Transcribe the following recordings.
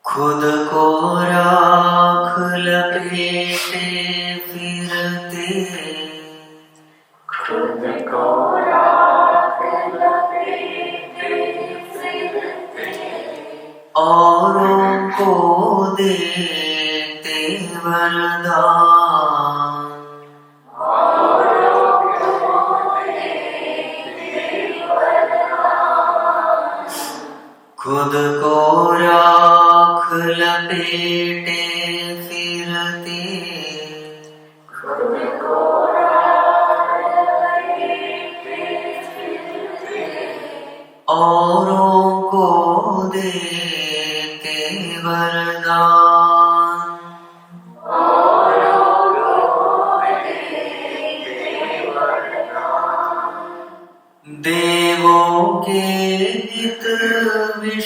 खुद को राख लपेटे फिरते, खुद को राख लपेटे फिरते, औरों को देते वरदान, औरों को देते वरदान, खुद को राख लपेटे फिरते,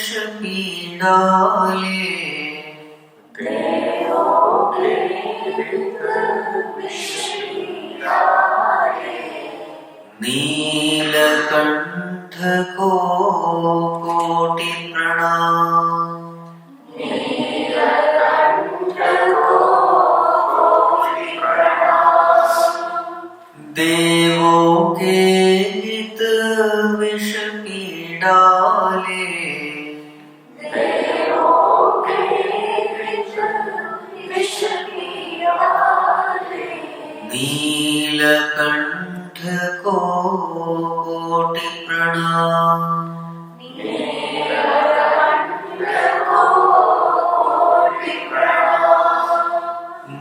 विषपीडाले नीलकंठ को कोटि प्रणाम। देवों के हित विष पीडाले नीलकंठ को कोटि प्रणाम।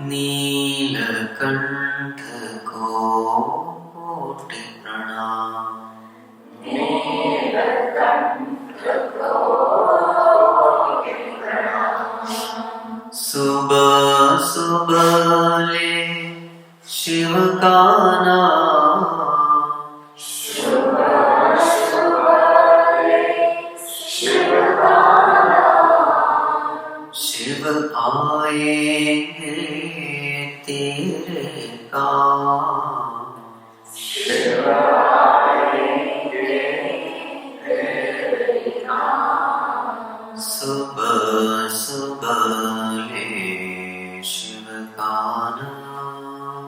नीलकंठ को कोटि प्रणाम। सुबह सुबह ले शिव का नाम, शिव आएंगे तेरे काम। सुबह सुबह ले शिव का नाम,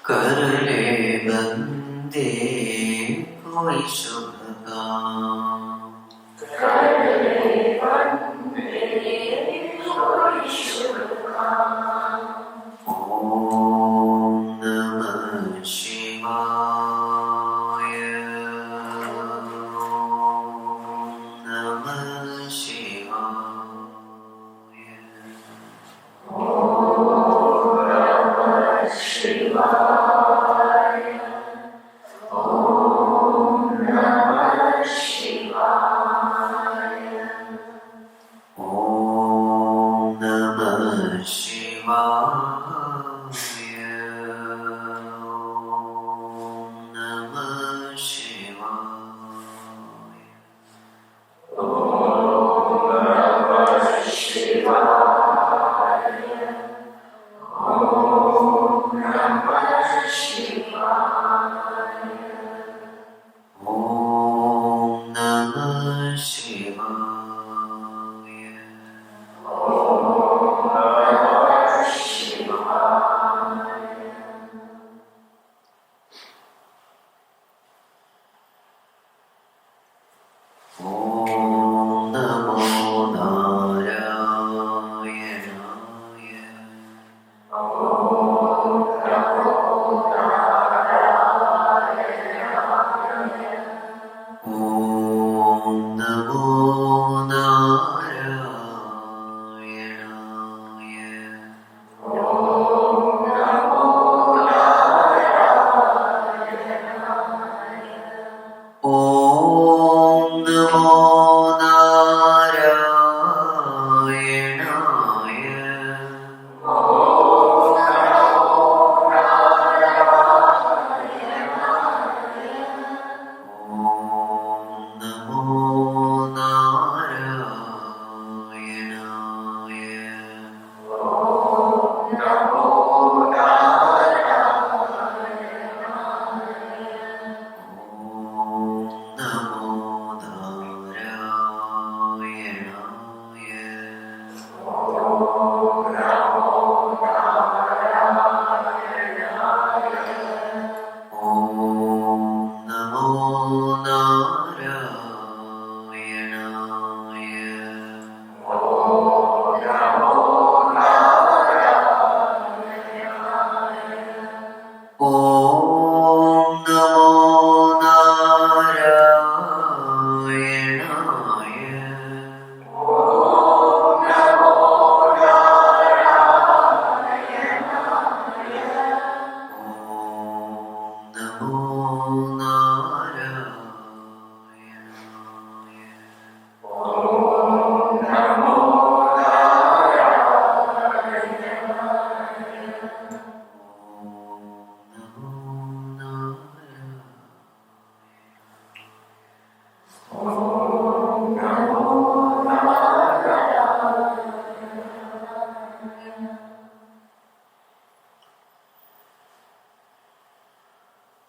कर ले बंदे कोई शुभ काम। ओम नमः शिवाय। ओम नमः शिवाय। ओम नमः शिवाय। ओम नमः शिवाय। ओम नमः शिवाय। ओम नमो नारायणाय। ओम नमो नारायणाय। ओम नमो नारायणाय। ओम नमो नारायणाय। ओम नमो नारायणाय। Om Namo Narayana.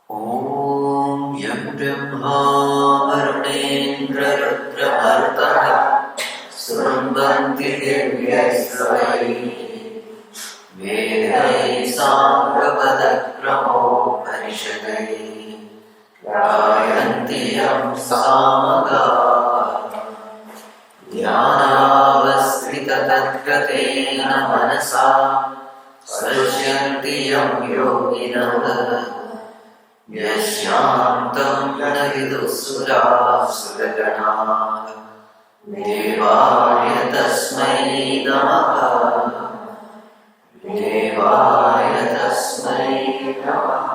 Om Yam Brahma Varunendra Rudra Bhartah Surambhanti Divyasvai Vedai Sanghavadakramo Parishadai Gayanti Yam Samaga Dhyānāvasthita tathgatena manasa Svashyanti Yam Yoginah Yashyantam Vidusura Suragana Devaya Tasmai Namaha Devaya Tasmai Namaha.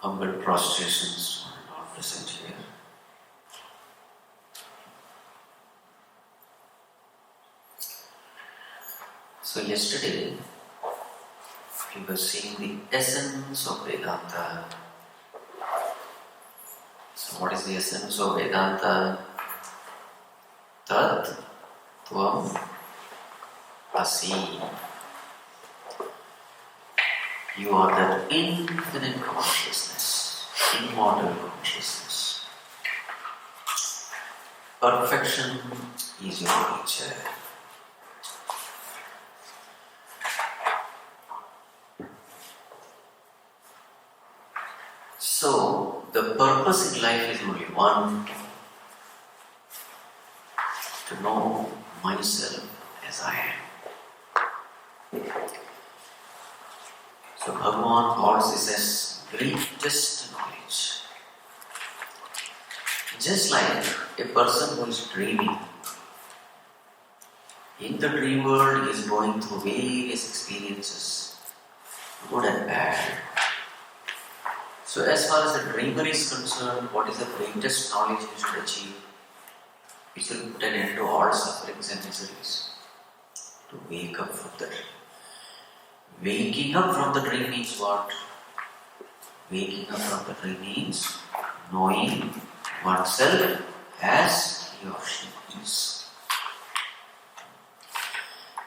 Humble prostrations are not present here. So yesterday we were seeing the essence of Vedanta. So what is the essence of Vedanta? Tat Tvam Asi. You are that infinite consciousness, immortal consciousness. Perfection is your nature. So, the purpose in life is only one, to know myself as I am. So, Bhagavan calls this as greatest knowledge. Just like a person who is dreaming. In the dream world, he is going through various experiences, good and bad. So as far as the dreamer is concerned, what is the greatest knowledge he should achieve? He should put an end to all sufferings and miseries. To wake up from the dream. Waking up from the dream means what? Waking up from the dream means knowing oneself as he or she is.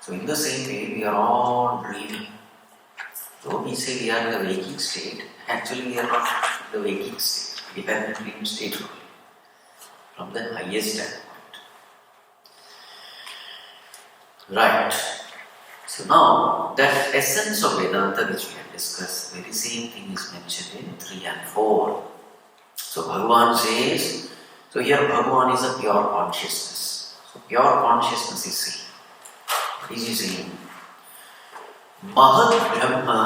So in the same way, we are all dreaming. Though we say we are in the waking state, actually we are not in the waking state. We are in the dream state only. From the highest standpoint. Right. So now, that essence of Vedanta which we have discussed, the very same thing is mentioned in 3 and 4. So Bhagavan says, so here Bhagavan is a pure consciousness. So pure consciousness is saying, what is he saying? Mahad Brahma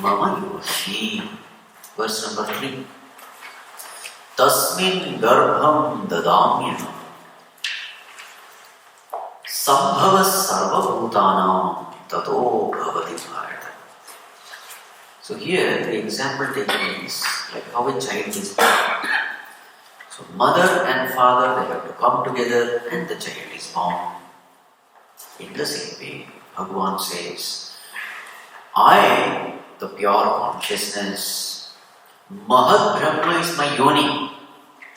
Mama Yoshi. Verse number 3. Tasmin Garbham Dadamyam Sambhava Sarva Bhutanam Tato Bhavati Bharata. So here the example taken is like how a child is born. So mother and father, they have to come together and the child is born. In the same way, Bhagavan says, I, the pure consciousness, Mahad Brahma is my yoni.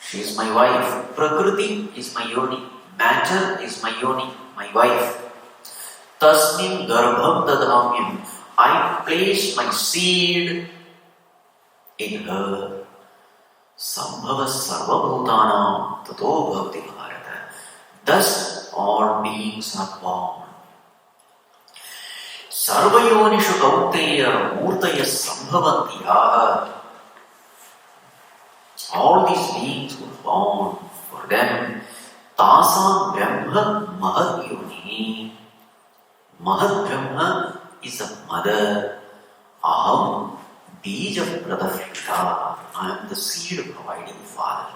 She is my wife. Prakriti is my yoni. Matter is my yoni, my wife. Tasmin Garbham Dadamyam. I place my seed in her. Sambhava Sarva Bhutanam Tato Bhavati Bharata. Thus all beings are born. Sarvayonishu Kauteya Murtaya Sambhavanti Yaha. All these beings were born. For them, Tasam Brahma Mahad Yoni. Mahad Brahma is a mother. Aham Bija Pradafita. I am the seed providing father.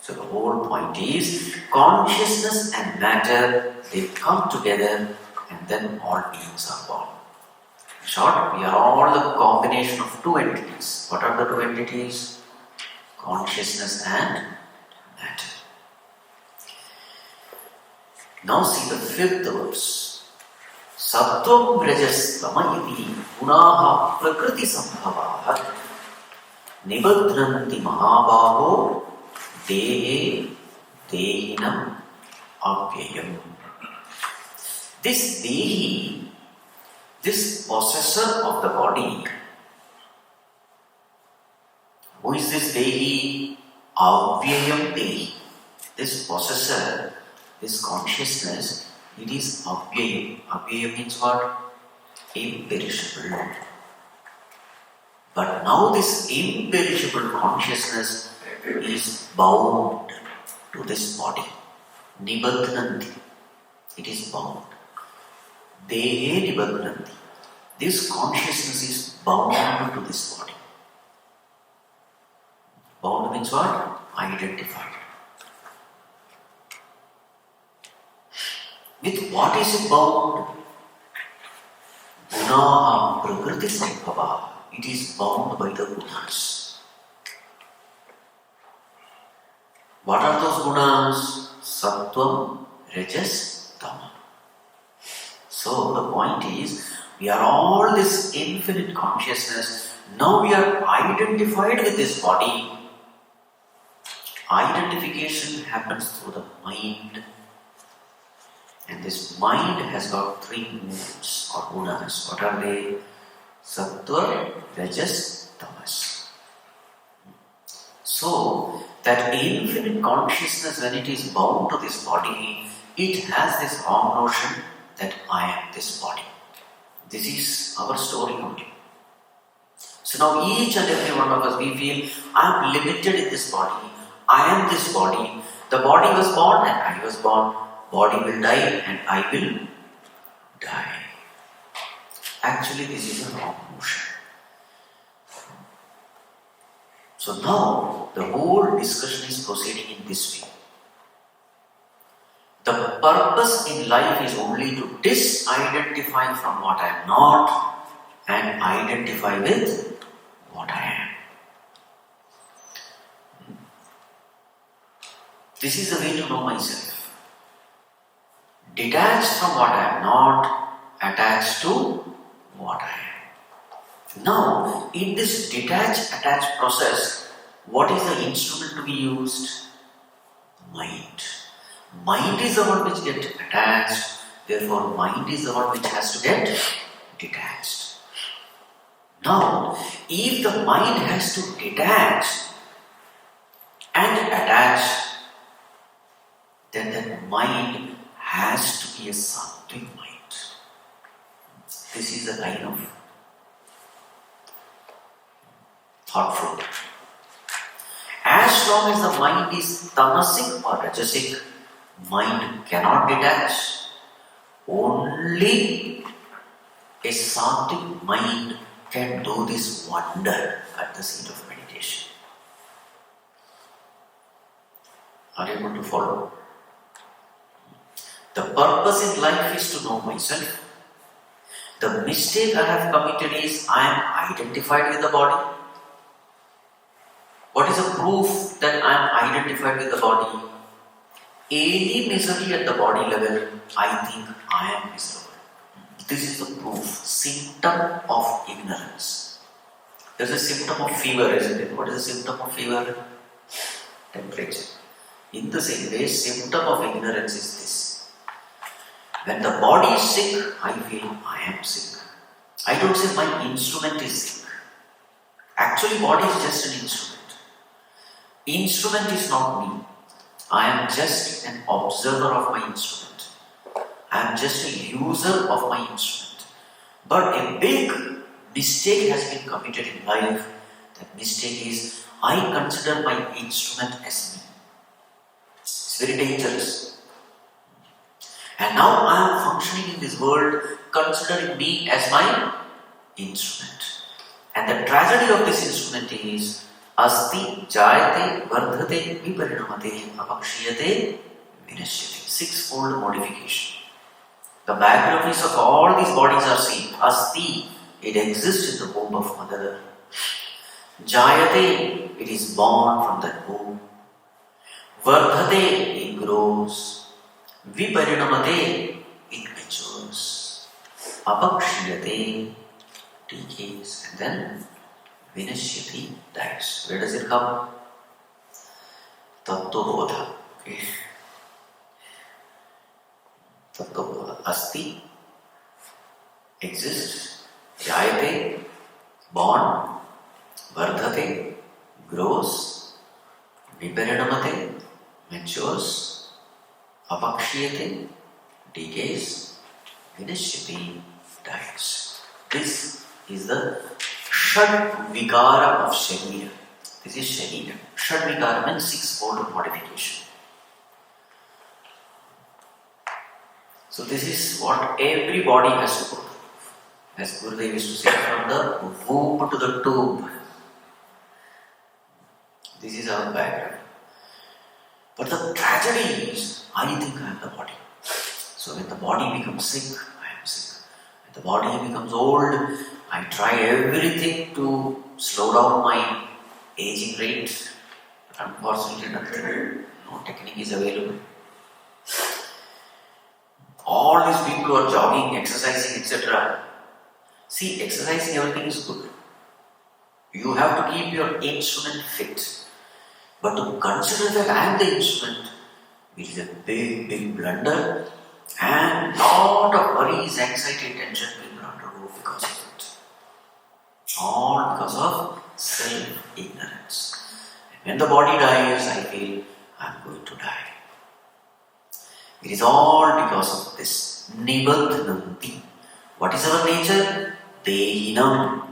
So the whole point is consciousness and matter, they come together and then all beings are born. In short, we are all the combination of two entities. What are the two entities? Consciousness and matter. Now see the 5th verse. Sattvam rajas tama iti gunaha prakriti sambhavahat nibadhanti mahabhago dehe dehinam avyayam. This dehi, this possessor of the body, who is this dehi? Avyayam dehi. This possessor, this consciousness, it is avyayam. Avyayam means what? Imperishable. But now this imperishable consciousness is bound to this body. Nibadhanti. It is bound. Dehe nibadhanti. This consciousness is bound to this body. Bound means what? Identified. With what is it bound? Gunaha prakriti sambhava. It is bound by the gunas. What are those gunas? Sattvam, rajas, tama. So the point is, we are all this infinite consciousness. Now we are identified with this body. Identification happens through the mind. And this mind has got three moods or gunas. What are they? Sattva, rajas, tamas. So, that infinite consciousness, when it is bound to this body, it has this wrong notion that I am this body. This is our story only. So now each and every one of us, we feel, I am limited in this body. I am this body. The body was born and I was born. Body will die and I will die. Actually, this is a wrong notion. So now, the whole discussion is proceeding in this way. The purpose in life is only to disidentify from what I am not and identify with what I am. This is the way to know myself. Detached from what I am not, attached to what I am. Now, in this detach-attach process, what is the instrument to be used? Mind. Mind is the one which gets attached, therefore mind is the one which has to get detached. Now, if the mind has to detach and attach, then that mind has to be a sattvic mind. This is the kind of thought flow. As long as the mind is tamasic or rajasic, mind cannot detach. Only a sattvic mind can do this wonder at the seat of meditation. Are you able to follow? The purpose in life is to know myself. The mistake I have committed is I am identified with the body. What is the proof that I am identified with the body? Any misery at the body level, I think I am miserable. This is the proof, symptom of ignorance. There is a symptom of fever, isn't it? What is the symptom of fever? Temperature. In the same way, symptom of ignorance is this. When the body is sick, I feel I am sick. I don't say my instrument is sick. Actually, body is just an instrument. Instrument is not me. I am just an observer of my instrument. I am just a user of my instrument. But a big mistake has been committed in life. That mistake is I consider my instrument as me. It's very dangerous. And now I am functioning in this world considering me as my instrument. And the tragedy of this instrument is Asti jayate vardhate viparinamate apakshiyate vinashyate. Sixfold modification. The biographies of all these bodies are seen. Asti, it exists in the womb of mother. Jayate, it is born from that womb. Vardhate, it grows. Viparinamate, it matures. Apakshiyate, decays, and then vinashyati, dies. Where does it come? Tattvabodha. Okay. Tattvabodha. Asti, exists. Jayate, born. Vardhate, grows. Viparinamate, matures. Apakshiyate, decays. Vinashyati, dies. This is the Shad Vigara of Sharira. This is Sharira. Shad Vigara means six-fold modification. So this is what every body has to go through. As Gurudev used to say, from the womb to the tomb. This is our background. But the tragedy is, I think I am the body. So when the body becomes sick, I am sick. When the body becomes old, I try everything to slow down my aging rate. Unfortunately, nothing, no technique is available. All these people who are jogging, exercising, etc. See, exercising, everything is good. You have to keep your instrument fit. But to consider that I am the instrument, which is a big, big blunder, and lot of worries, anxiety, tension people undergo because of it. All because of self-ignorance. And when the body dies, I feel I am going to die. It is all because of this. Nibadhananti. What is our nature? Dehinam,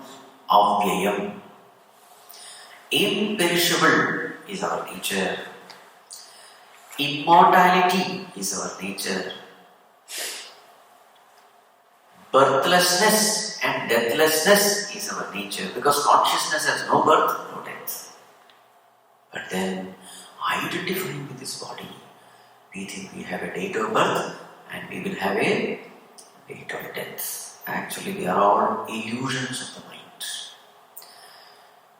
avyayam. Imperishable is our nature. Immortality is our nature. Birthlessness and deathlessness is our nature, because consciousness has no birth, no death. But then, identifying with this body, we think we have a date of birth and we will have a date of death. Actually, they are all illusions of the mind.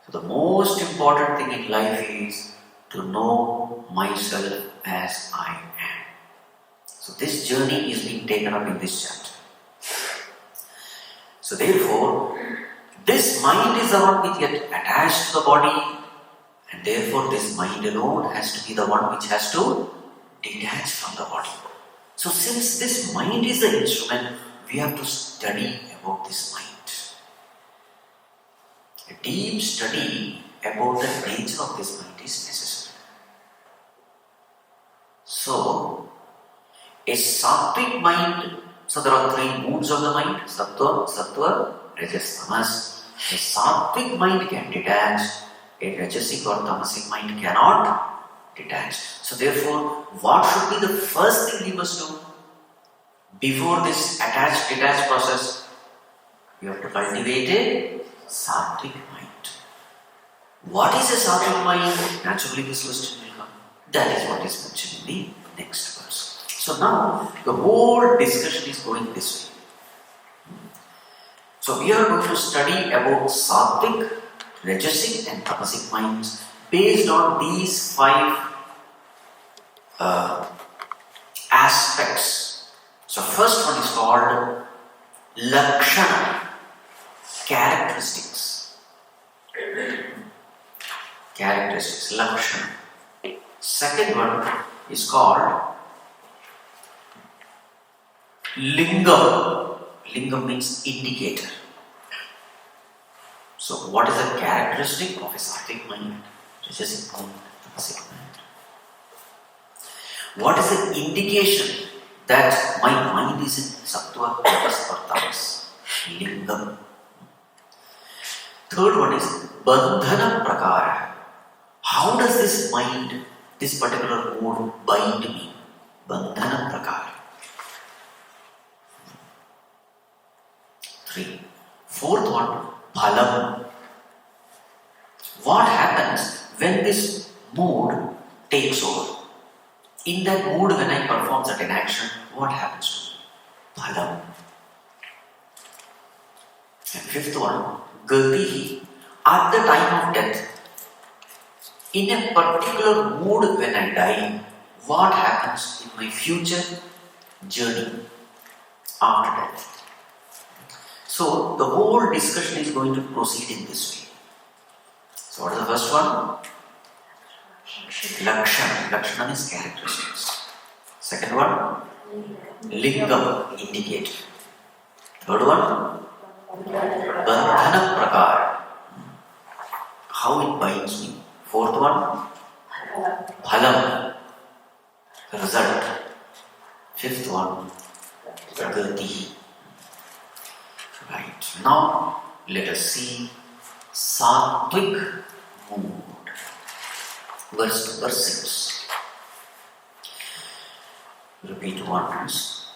So the most important thing in life is to know myself as I am. So this journey is being taken up in this chapter. So therefore, this mind is the one which gets attached to the body, and therefore this mind alone has to be the one which has to detach from the body. So since this mind is the instrument, we have to study about this mind. A deep study about the nature of this mind is necessary. So, a sattvic mind, so there are three moods of the mind, sattva, rajas, tamas. A sattvic mind can detach, a rajasic or tamasic mind cannot detach. So therefore, what should be the first thing we must do before this detach process? We have to cultivate a sattvic mind. What is a sattvic mind? Naturally this question will come. That is what is mentioned in the next verse. So now the whole discussion is going this way. So we are going to study about sattvic, rajasic and tamasic minds based on these five aspects. So first one is called lakshana, characteristics. Characteristics, lakshana. Second one is called lingam. Lingam means indicator. So what is the characteristic of a sattvic mind, rajasic mind, tamasic mind? What is the indication that my mind is in sattva, rajas or tamas? Lingam. Third one is bandhana prakara. How does this mind, this particular mood bind me? Bandhana prakara. 3. Fourth one, phalam. What happens when this mood takes over? In that mood, when I perform certain action, what happens to me? Phalam. And fifth one, gatihi. At the time of death, in a particular mood when I die, what happens in my future journey after death? So the whole discussion is going to proceed in this way. So what is the first one? Lakshana. Lakshana is characteristics. Second one? Lingam, indicator. Third one? Bandhana prakara. How it binds me. Fourth one? Phalam, result. Fifth one? Gati. Right. Now let us see Sattvic mood. Verse 6. Repeat once.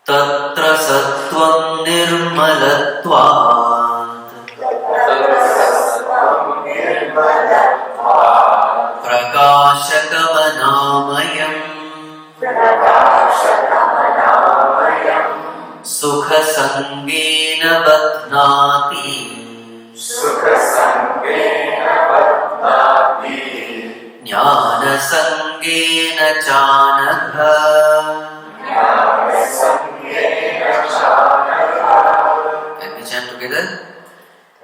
Tatra sattvam nirmalatvat prakashakamanāmayam sukha sangena badhnāti jnana sangena chanagha. Can we chant together?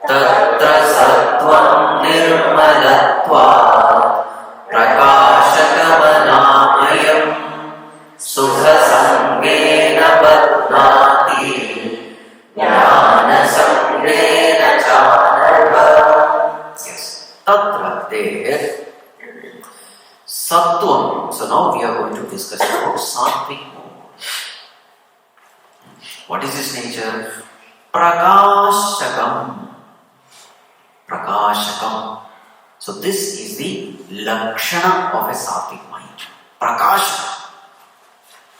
Tatra sattvam nirmalatvat prakashakamanāmayam sukha sangena badhnāti jnana sangena chanagha. Yes. Tatra, there. Sattvam. So now we are going to discuss about Sattvic mode. What is its nature? Prakashakam. Prakashakam. So this is the Lakshana of a Sattvic mind. Prakasha.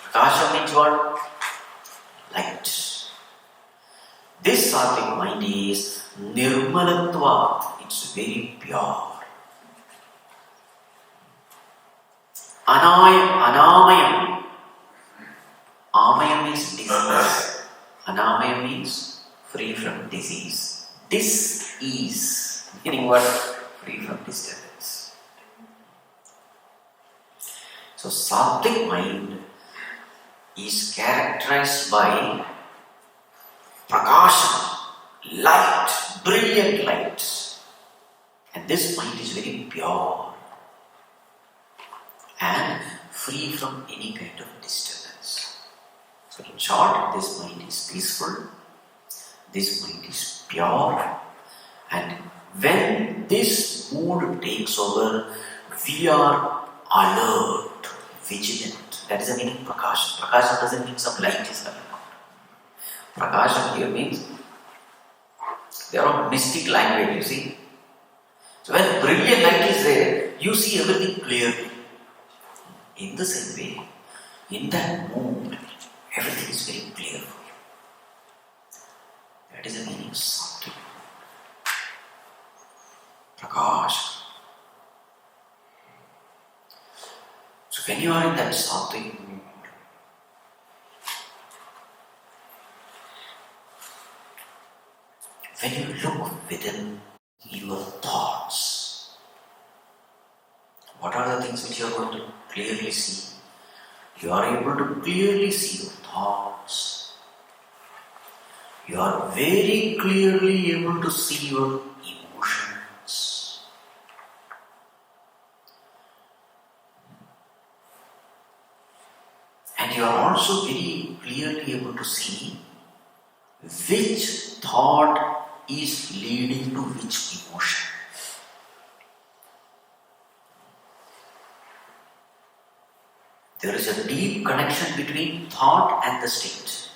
Prakasha means what? Light. This Sattvic mind is Nirmalatva. It's very pure. Anamayam. Amayam means disease. Anamayam means free from disease. Dis-ease, meaning what? Free from disturbance. So Sattvic mind is characterized by prakasha, light, brilliant light. And this mind is very pure and free from any kind of disturbance. So in short, this mind is peaceful, this mind is pure, and when this mood takes over, we are alert, vigilant. That is the meaning of prakasha. Prakasha doesn't mean some light is coming out. Prakasha here means they are all mystic language, you see. So when brilliant light is there, you see everything clearly. In the same way, in that mood, everything is very clear for you. That is the meaning of Sattvic. Prakash. So when you are in that Sattvic mood, when you look within your thoughts, what are the things which you are going to clearly see? You are able to clearly see your thoughts. You are very clearly able to see your emotions. And you are also very clearly able to see which thought is leading to which emotion. There is a deep connection between thought and the state.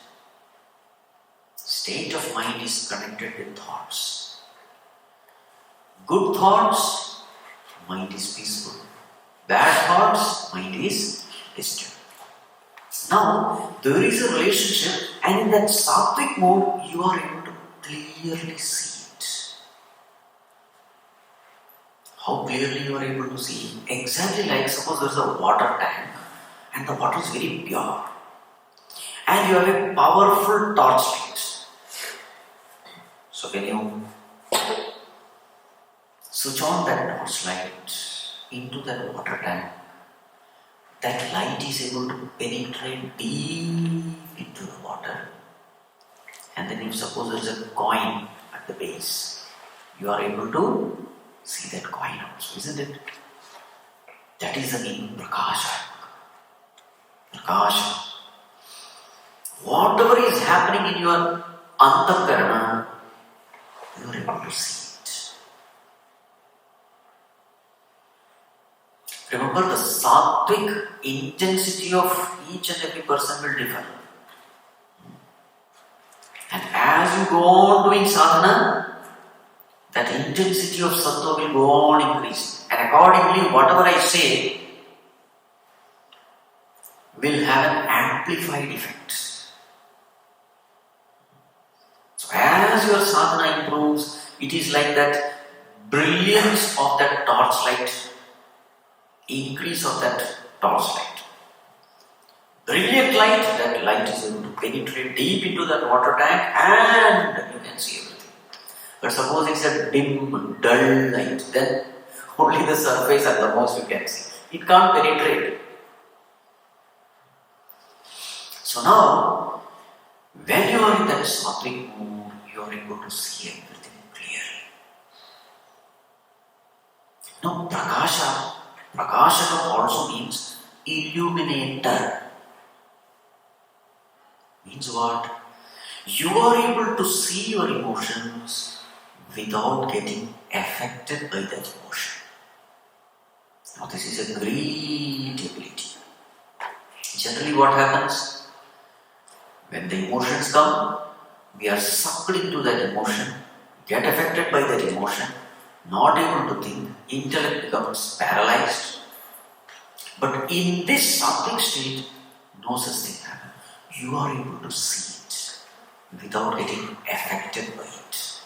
State of mind is connected with thoughts. Good thoughts, mind is peaceful. Bad thoughts, mind is disturbed. Now, there is a relationship, and in that Sattvic mode, you are able to clearly see it. How clearly you are able to see? Exactly like suppose there is a water tank, and the water is very pure, and you have a powerful torch light. So when you switch on that torch light into that water tank, that light is able to penetrate deep into the water, and then if suppose there is a coin at the base, you are able to see that coin also, isn't it? That is the meaning prakasha. Prakasha. Whatever is happening in your antakarana, you are able to see it. Remember, the sattvic intensity of each and every person will differ. And as you go on doing sadhana, that intensity of sattva will go on increasing. And accordingly, whatever I say will have an amplified effect. So as your sadhana improves, it is like that brilliance of that torchlight, increase of that torchlight. Brilliant light, that light is able to penetrate deep into that water tank and you can see everything. But suppose it's a dim, dull light, then only the surface at the most you can see. It can't penetrate. So now, when you are in that sattvic mood, you are able to see everything clearly. Now, prakasha also means illuminator. Means what? You are able to see your emotions without getting affected by that emotion. Now, this is a great ability. Generally, what happens? When the emotions come, we are sucked into that emotion, get affected by that emotion, not able to think, intellect becomes paralyzed. But in this sattvic state, no such thing happens. You are able to see it without getting affected by it.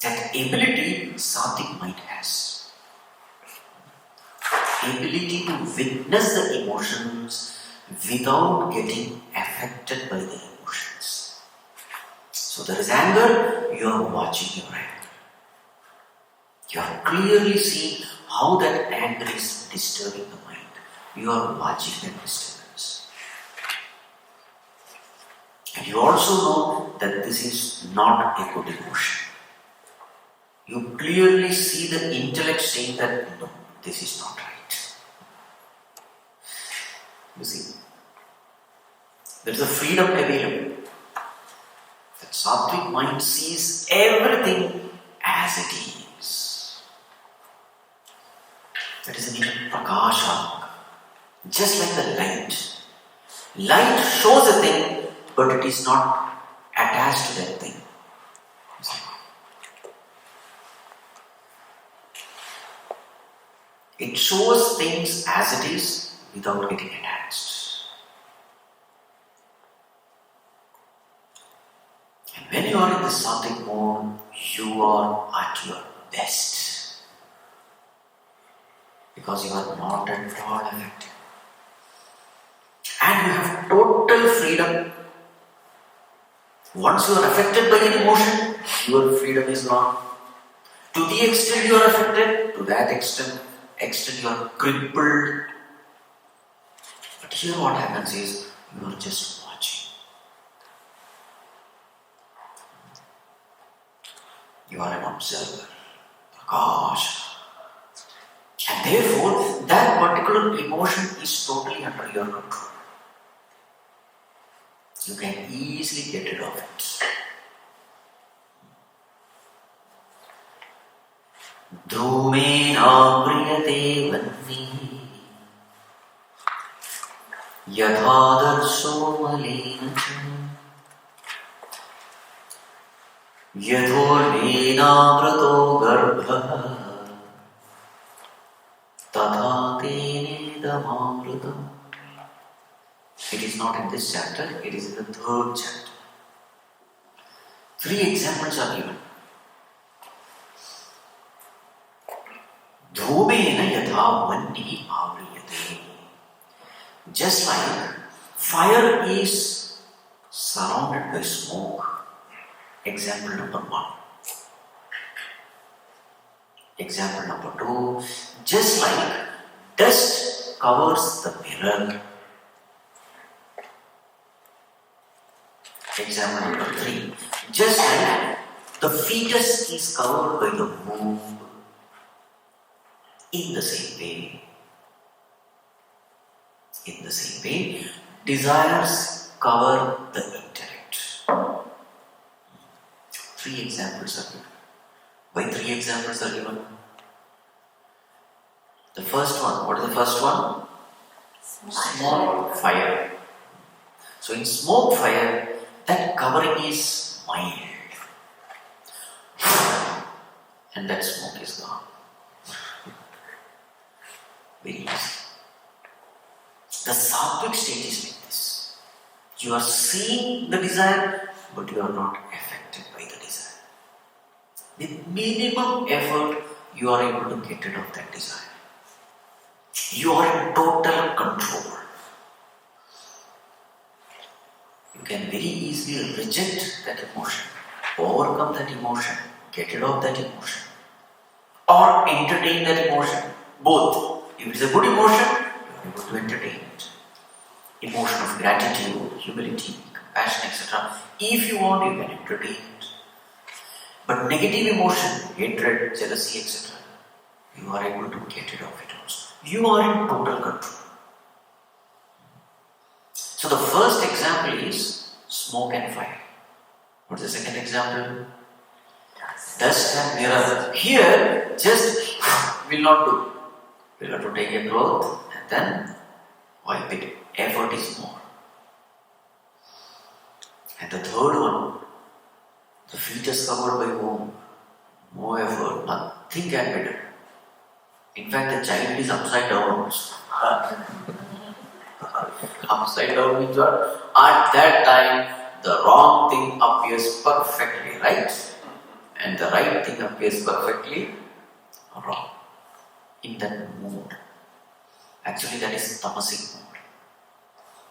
That ability sattvic mind has. Ability to witness the emotions without getting affected by the emotions. So there is anger, you are watching your anger. You are clearly seeing how that anger is disturbing the mind. You are watching that disturbance. And you also know that this is not a good emotion. You clearly see the intellect saying that no, this is not right. You see, there is a freedom available. That sattvic mind sees everything as it is. That is the meaning of prakasha. Just like the light. Light shows a thing, but it is not attached to that thing. It shows things as it is without getting attached. And when you are in the sattvic mode, you are at your best. Because you are not at all affected. And you have total freedom. Once you are affected by an emotion, your freedom is gone. To the extent you are affected, to that extent you are crippled. But here what happens is, you are just watching. You are an observer. Gosh. And therefore, that particular emotion is totally under your control. You can easily get rid of it. Dhumena priyate vanni yadhadarso malena cha yadhormena prato garbha tadha tene damamrutam. It is not in this chapter, it is in the third chapter. 3 examples are given. Dhumena yatha vanni avriyate. Just like fire is surrounded by smoke. Example number 1. Example number 2. Just like dust covers the mirror. Example number 3. Just like the fetus is covered by the womb, in the same way, desires cover the intellect. 3 examples are given. Why 3 examples are given? The first one, what is the first one? Smoke, fire. So in smoke, fire, that covering is mild. And that smoke is gone. Very easy. The sattvic state is like this. You are seeing the desire, but you are not affected by the desire. With minimum effort, you are able to get rid of that desire. You are in total control. You can very easily reject that emotion, overcome that emotion, get rid of that emotion, or entertain that emotion. Both. If it is a good emotion, you are able to entertain it. Emotion of gratitude, humility, compassion, etc. If you want, you can entertain it. But negative emotion, hatred, jealousy, etc., you are able to get rid of it also. You are in total control. So the first example is smoke and fire. What is the second example? Dust and mirror. Here, just will not do. We'll have to take a cloth and then wipe it. Effort is more. And the third one, the fetus covered by womb. No effort, nothing can be done. In fact, the child is upside down. Upside down means what? At that time, the wrong thing appears perfectly right, and the right thing appears perfectly wrong. In that mood. Actually, that is tamasic mood.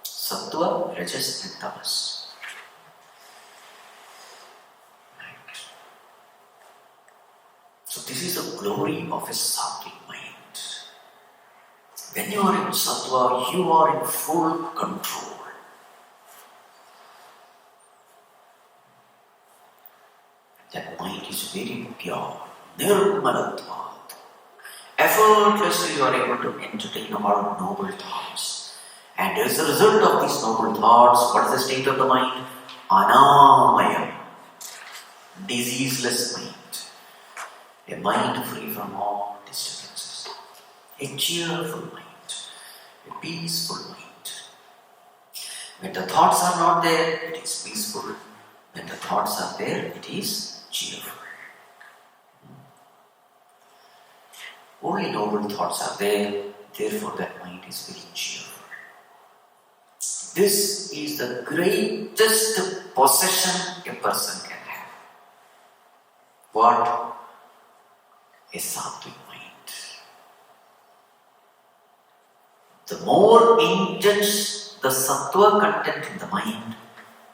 Sattva, Rajas, and Tamas. Right. So this is the glory of a sattvic mind. When you are in sattva, you are in full control. That mind is very pure. Nirmalatva. Effortlessly you are able to entertain all noble thoughts. And as a result of these noble thoughts, what is the state of the mind? Anamaya. Diseaseless mind. A mind free from all disturbances. A cheerful mind. A peaceful mind. When the thoughts are not there, it is peaceful. When the thoughts are there, it is cheerful. Only noble thoughts are there, therefore that mind is very cheerful. This is the greatest possession a person can have. What? A sattvic mind. The more intense the sattva content in the mind,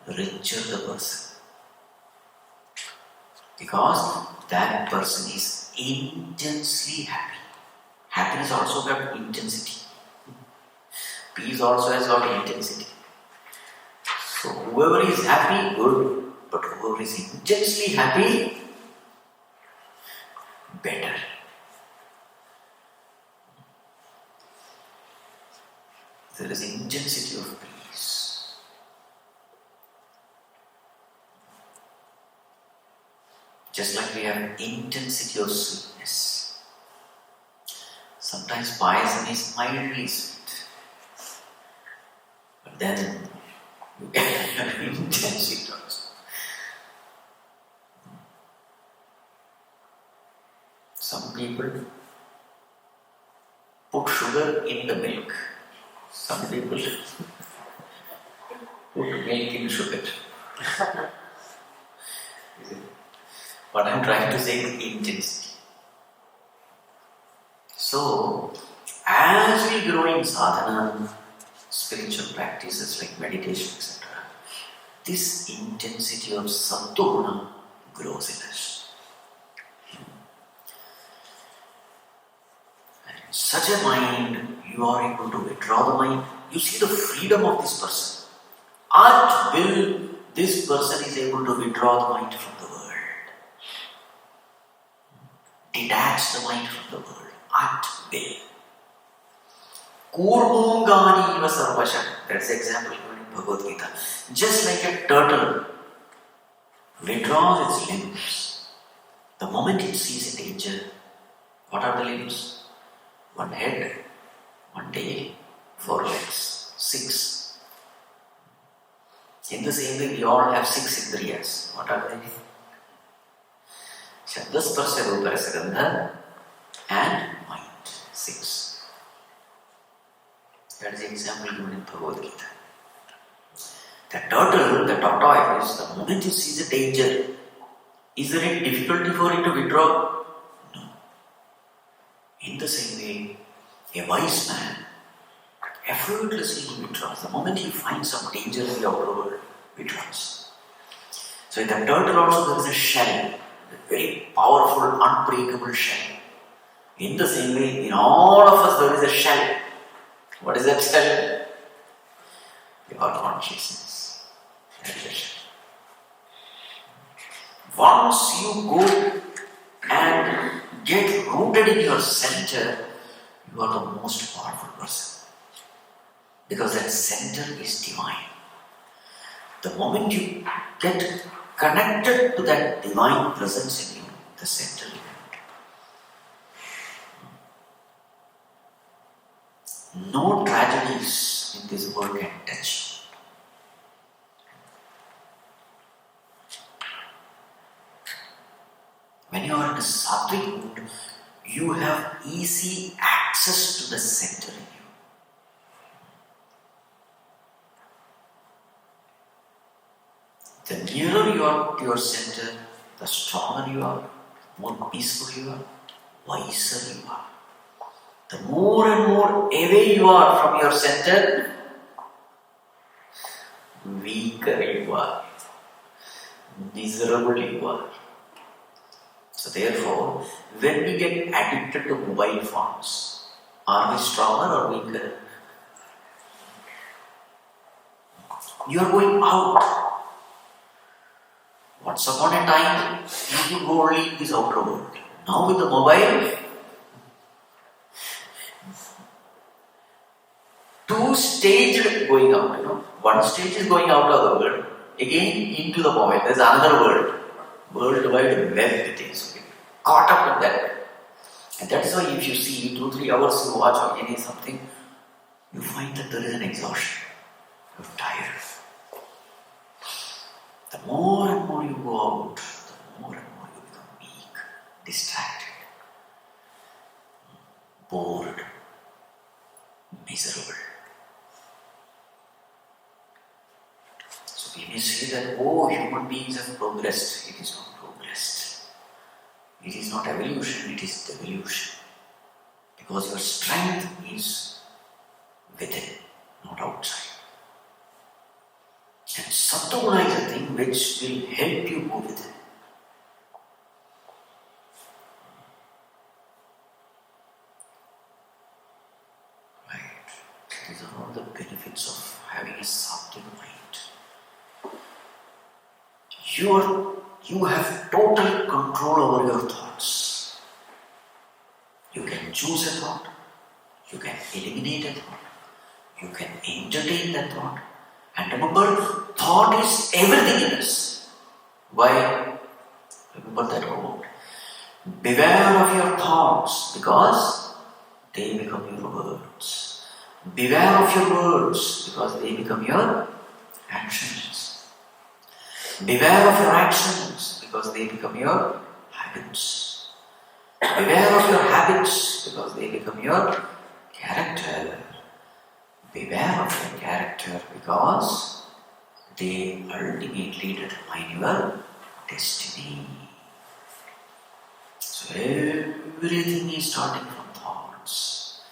the richer the person. Because that person is intensely happy. Happiness also got intensity. Peace also has got intensity. So whoever is happy, good. But whoever is intensely happy, better. There is intensity of peace. Just like we have intensity of sweetness. Sometimes payasam is mildly sweet. But then you get intensity also. Some people put sugar in the milk. Some people put milk in sugar. What I am trying to say is intensity. So, as we grow in sadhana, spiritual practices like meditation, etc., this intensity of sattva grows in us. And in such a mind, you are able to withdraw the mind. You see the freedom of this person. At will, this person is able to withdraw the mind from the world, detach the mind from the world at will. Kurmungani iva sarvasham. That's the example given in Bhagavad Gita. Just like a turtle withdraws its limbs the moment it sees a danger. What are the limbs? One head, one tail, 4 legs, 6. In the same way, we all have 6 indriyas. What are they? Shabda, Sparsha, Rupa, Rasa, Gandha and mind. 6. That is the example given in Bhagavad Gita. The turtle, the tortoise, the moment it sees a danger, is there any difficulty for it to withdraw? No. In the same way, a wise man effortlessly withdraws. The moment he finds some danger in the outer world, withdraws. So in the turtle also there is a shell, a very powerful, unbreakable shell. In the same way, in all of us there is a shell. What is that shell? Your consciousness. That is a shell. Once you go and get rooted in your center, you are the most powerful person. Because that center is divine. The moment you get connected to that divine presence in you, the center is no tragedies in this world can touch. When you are in a sattvic mood, you have easy access to the center in you. The nearer you are to your center, the stronger you are, more peaceful you are, wiser you are. The more and more away you are from your center, weaker you are, miserable you are. So therefore, when we get addicted to mobile phones, are we stronger or weaker? You are going out. Once upon a time, you could go only in this outer world. Now with the mobile, 2 stages going out, One stage is going out of the world, again into the mobile. There's another world. Worldwide web it is. Caught up in that. And that's why if you see 2-3 hours you watch or any something, you find that there is an exhaustion. You're tired. The more and more you go out, the more and more you become weak, distracted, bored, miserable. So we may say that, human beings have progressed. It is not progressed. It is not evolution, it is devolution. Because your strength is within, not outside. And Sattva is a thing which will help you go within. Right. These are all the benefits of having a Sattvic mind. You have total control over your thoughts. You can choose a thought. You can eliminate a thought. You can entertain that thought. And remember, thought is everything in us. Why? Remember that quote. Beware of your thoughts because they become your words. Beware of your words because they become your actions. Beware of your actions because they become your habits. Beware of your habits because they become your character. Beware of your character because they ultimately determine your destiny. So everything is starting from thoughts.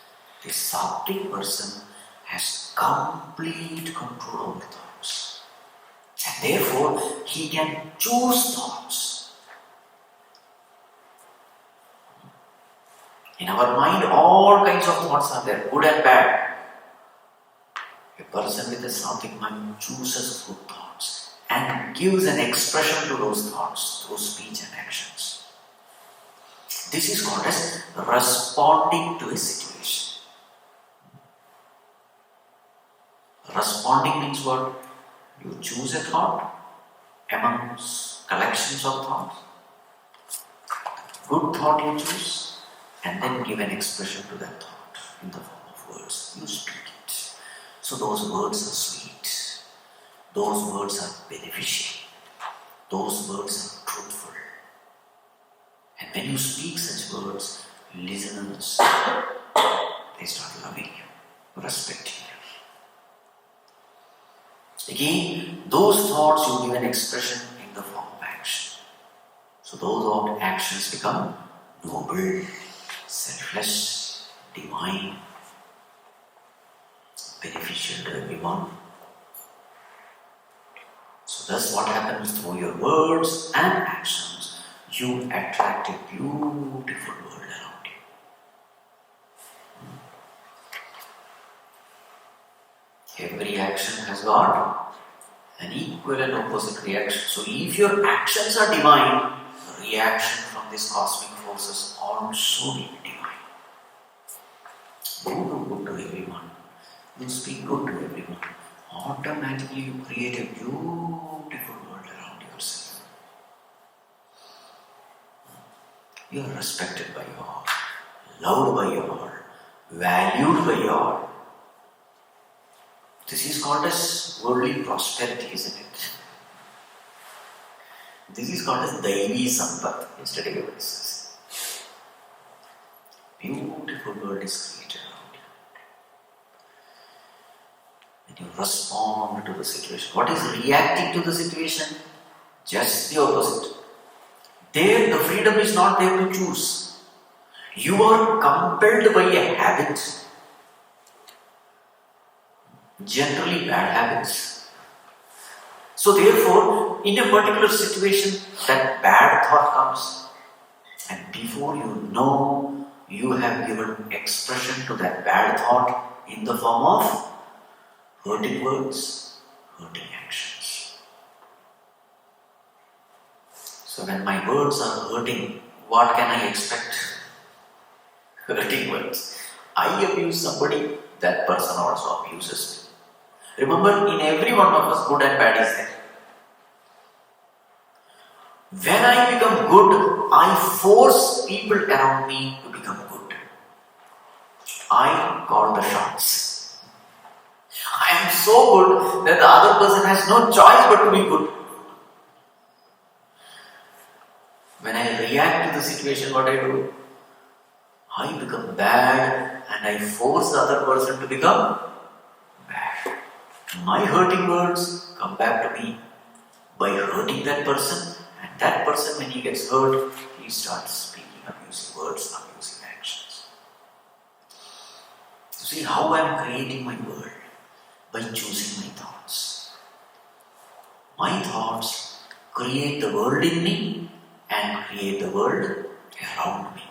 The Sattvic person has complete control over thoughts. And therefore, he can choose thoughts. In our mind, all kinds of thoughts are there, good and bad. A person with a Sattvic mind chooses good thoughts and gives an expression to those thoughts through speech and actions. This is called as responding to a situation. Responding means what? You choose a thought amongst collections of thoughts. Good thought you choose, and then give an expression to that thought in the form of words. You speak it. So those words are sweet. Those words are beneficial. Those words are truthful. And when you speak such words, listeners, they start loving you, respecting you. Again, those thoughts you give an expression in the form of action. So those actions become noble, selfless, divine, beneficial to everyone. So thus what happens through your words and actions, you attract a beautiful world around you. Every action has got an equal and opposite reaction. So if your actions are divine, the reaction from these cosmic forces also be divine. You do good to everyone. You speak good to everyone. Automatically you create a beautiful world around yourself. You are respected by all, loved by all, valued by all. This is called as worldly prosperity, isn't it? This is called as Daivi Sampat. Yesterday we discussed. Beautiful world is created around you. When you respond to the situation, what is reacting to the situation? Just the opposite. There, the freedom is not there to choose. You are compelled by a habit. Generally bad habits. So therefore, in a particular situation, that bad thought comes, and before you know, you have given expression to that bad thought in the form of hurting words, hurting actions. So when my words are hurting, what can I expect? Hurting words. I abuse somebody, that person also abuses me. Remember, in every one of us, good and bad is there. When I become good, I force people around me to become good. I call the shots. I am so good that the other person has no choice but to be good. When I react to the situation, what I do? I become bad and I force the other person to become bad. My hurting words come back to me by hurting that person, and that person, when he gets hurt, he starts speaking abusive words, abusive actions. You see how I am creating my world? By choosing my thoughts. My thoughts create the world in me and create the world around me.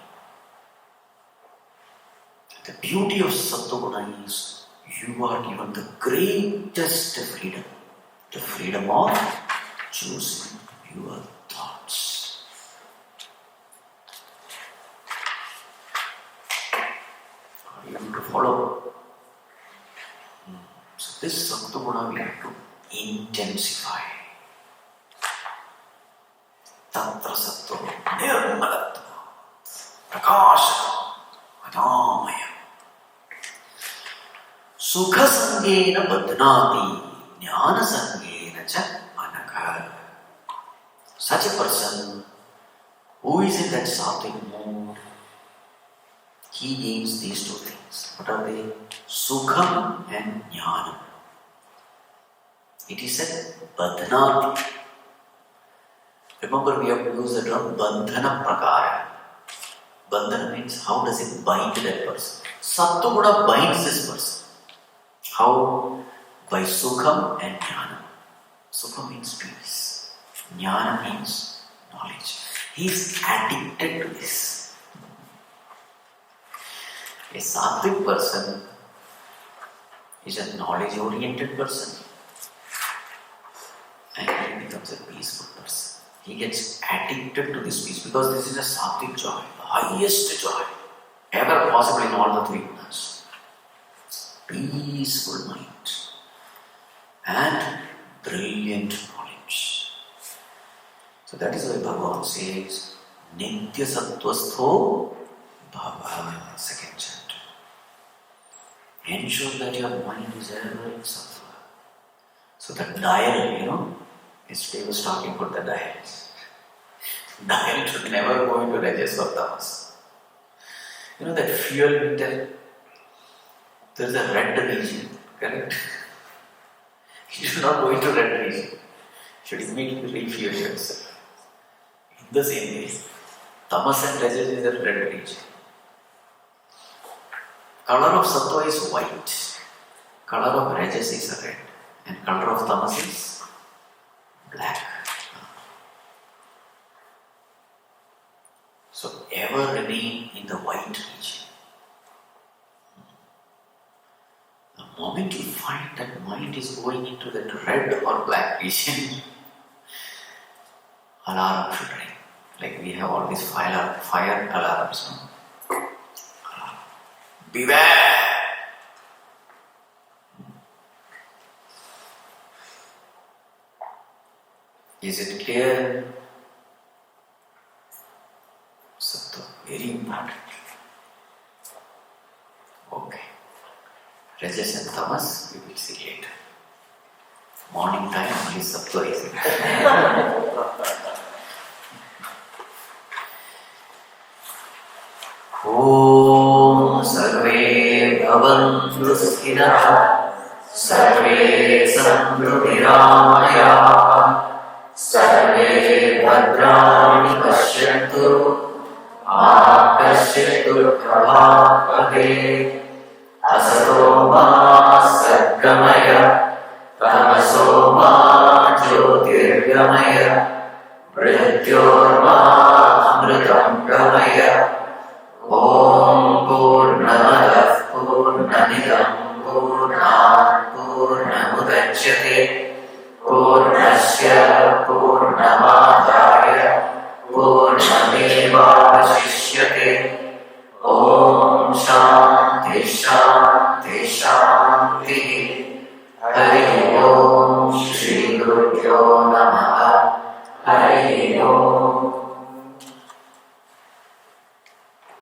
The beauty of Sattva-guna is you are given the greatest freedom, the freedom of choosing your thoughts. Are you able to follow? So this Sattva-guna we have to intensify. Tatra Sattva Nirmalatva Prakasha Adamaya Sukha Sangena Badnati Jnana Sangena Cha Anaka. Such a person who is in that sattvic mood, he gains these two things. What are they? Sukham and Jnanam. It is said Badnati. Remember, we have to use the term Bandhana Prakara. Bandhana means how does it bind that person? Sattva-guna binds this person. How? By Sukham and Jnana. Sukham means peace. Jnana means knowledge. He is addicted to this. A sattvic person is a knowledge-oriented person, and he gets addicted to this peace because this is a sattvic joy, the highest joy ever possible in all the three gunas. Peaceful mind and brilliant knowledge. So that is why Bhagavan says, Nitya Sattvastho Bhava, second chapter. Ensure that your mind is ever in sattva. So that dial, yesterday was talking about the dials. Dial should never go into rajas or tamas. That fuel meter, there is a red region, correct? You should not go into red region. You should immediately refuel yourself. In the same way, tamas and rajas is a red region. Color of sattva is white. Color of rajas is red. And color of tamas is black. So ever remain in the white region. The moment you find that mind is going into that red or black region, alarm should ring. Like we have all these fire alarms. Alarm. Beware! Is it clear? Sattva, very important. Okay. Rajas and tamas, we will see later. Morning time, only sattva is Om sarve bhavantu sukhinaha, sarve santu nirāmayāः, sarve bhadrani pashyantu, mā kaśyathu prabhāvahē, asato mā sadgamaya, tamaso mā jyotirgamaya, mrityormā amritam gamaya. Om Purnamadah Purnamidam Purnat Purnamudachyate Purnasya Purnamadaya Purnamevavasishyate. Om Shanti Shanti Shanti. Hari Om Shri Gurubhyo Namaha. Hari Om.